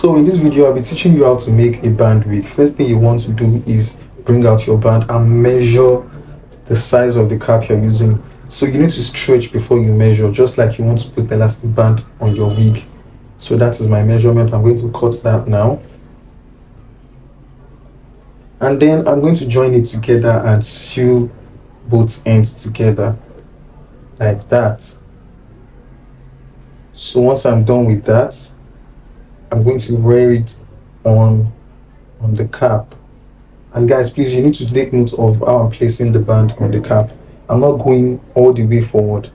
So in this video, I'll be teaching you how to make a band wig. First thing you want to do is bring out your band and measure the size of the cap you're using. So you need to stretch before you measure, just like you want to put the elastic band on your wig. So that is my measurement. I'm going to cut that now. And then I'm going to join it together and sew both ends together like that. So once I'm done with that, I'm going to wear it on the cap. And guys, please, you need to take note of how I'm placing the band on the cap. I'm not going all the way forward.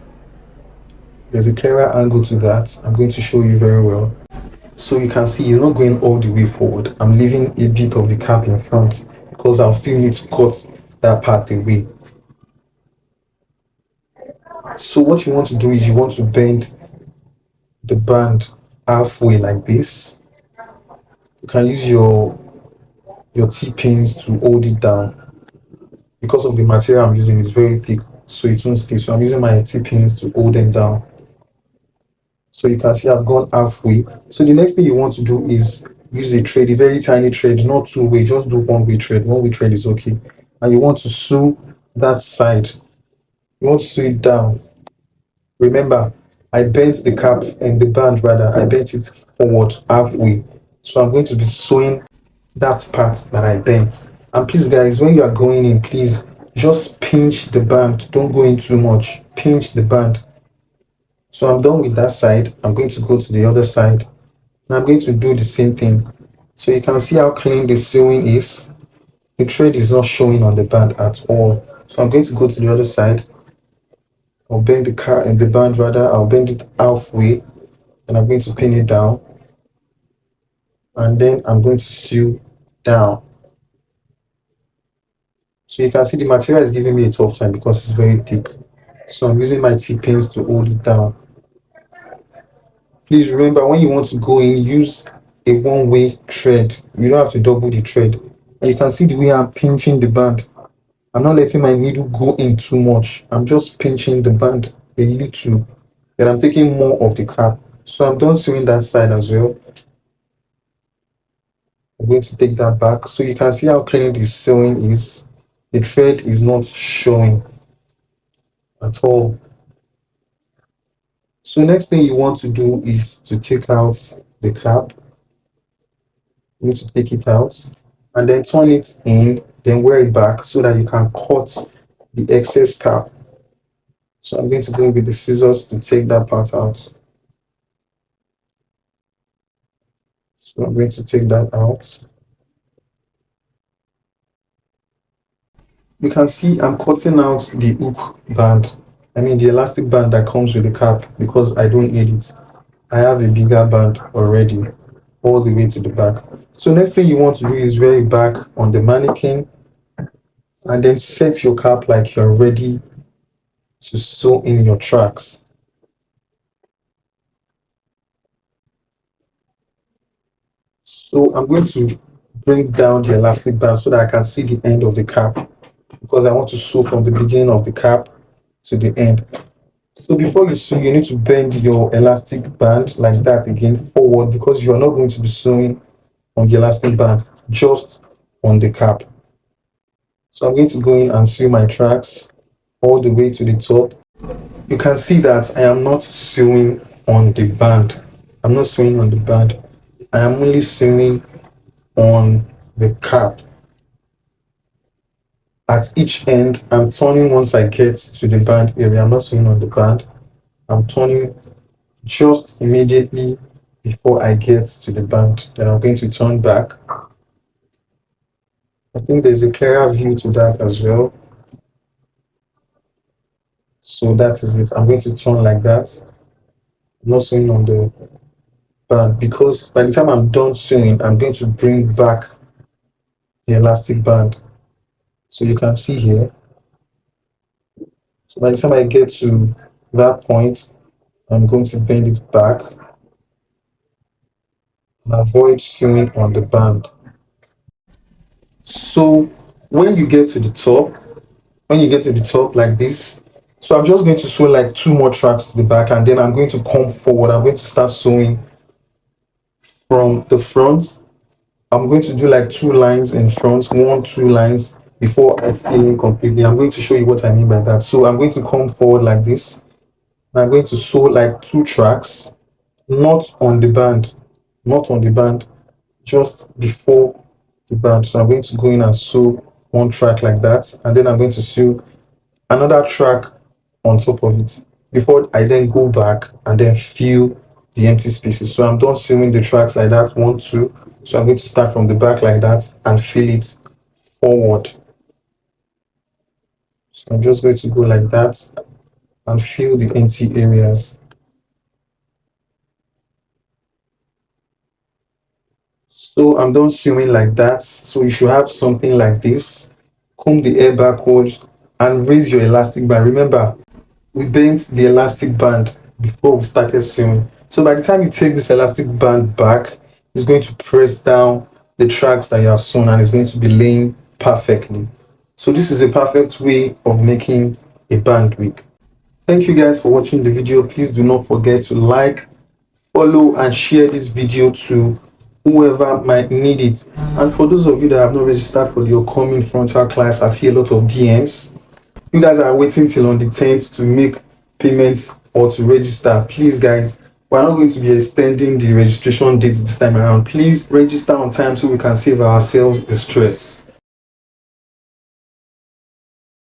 There's a clearer angle to that. I'm going to show you very well. So you can see it's not going all the way forward. I'm leaving a bit of the cap in front because I'll still need to cut that part away. So what you want to do is you want to bend the band halfway like this. You can use your T-pins to hold it down. Because of the material I'm using is very thick, so it won't stay. So I'm using my T-pins to hold them down. So you can see I've gone halfway. So the next thing you want to do is use a thread, a very tiny thread, not two-way, just do one-way thread. One-way thread is okay. And you want to sew that side. You want to sew it down. Remember, I bent the cap and the band rather, I bent it forward halfway. So I'm going to be sewing that part that I bent. And please guys, when you are going in, please just pinch the band. Don't go in too much. Pinch the band. So I'm done with that side. I'm going to go to the other side. And I'm going to do the same thing. So you can see how clean the sewing is. The thread is not showing on the band at all. So I'm going to go to the other side. I'll bend the band rather. I'll bend it halfway. And I'm going to pin it down. And then I'm going to sew down. So you can see the material is giving me a tough time because it's very thick. So I'm using my T-pins to hold it down. Please remember, when you want to go in, use a one-way thread. You don't have to double the thread. And you can see the way I'm pinching the band. I'm not letting my needle go in too much. I'm just pinching the band a little. Then I'm taking more of the cap. So I'm done sewing that side as well. I'm going to take that back. So you can see how clean the sewing is. The thread is not showing at all. So next thing you want to do is to take out the cap. You need to take it out and then turn it in, then wear it back so that you can cut the excess cap. So I'm going to go in with the scissors to take that part out. So I'm going to take that out. You can see I'm cutting out the hook band. I mean the elastic band that comes with the cap because I don't need it. I have a bigger band already all the way to the back. So next thing you want to do is wear it back on the mannequin and then set your cap like you're ready to sew in your tracks. So I'm going to bring down the elastic band so that I can see the end of the cap because I want to sew from the beginning of the cap to the end. So before you sew, you need to bend your elastic band like that again forward because you're not going to be sewing on the elastic band, just on the cap. So I'm going to go in and sew my tracks all the way to the top. You can see that I am not sewing on the band. I'm not sewing on the band. I am only sewing on the cap. At each end, I'm turning once I get to the band area. I'm not sewing on the band. I'm turning just immediately before I get to the band. Then I'm going to turn back. I think there's a clearer view to that as well. So that is it. I'm going to turn like that. I'm not sewing on the band because by the time I'm done sewing, I'm going to bring back the elastic band. So you can see here. So by the time I get to that point, I'm going to bend it back and avoid sewing on the band. So when you get to the top, like this, so I'm just going to sew like 2 more tracks to the back and then I'm going to come forward. I'm going to start sewing from the front. I'm going to do like 2 lines in front, 2 lines before I fill in completely. I'm going to show you what I mean by that. So I'm going to come forward like this. And I'm going to sew like 2 tracks, not on the band, not on the band, just before the band. So I'm going to go in and sew 1 track like that, and then I'm going to sew another track on top of it before I then go back and then fill the empty spaces. So I'm done sewing the tracks like that, 1 2. So I'm going to start from the back like that and fill it forward. So I'm just going to go like that and fill the empty areas. So I'm done sewing like that. So you should have something like this. Comb the hair backwards and raise your elastic band. Remember, we bent the elastic band before we started sewing. So by the time you take this elastic band back, it's going to press down the tracks that you have sewn and it's going to be laying perfectly. So this is a perfect way of making a band wig. Thank you guys for watching the video. Please do not forget to like, follow and share this video to whoever might need it. And for those of you that have not registered for the upcoming frontal class, I see a lot of DMs. You guys are waiting till on the 10th to make payments or to register. Please guys, we're not going to be extending the registration date this time around. Please register on time so we can save ourselves the stress.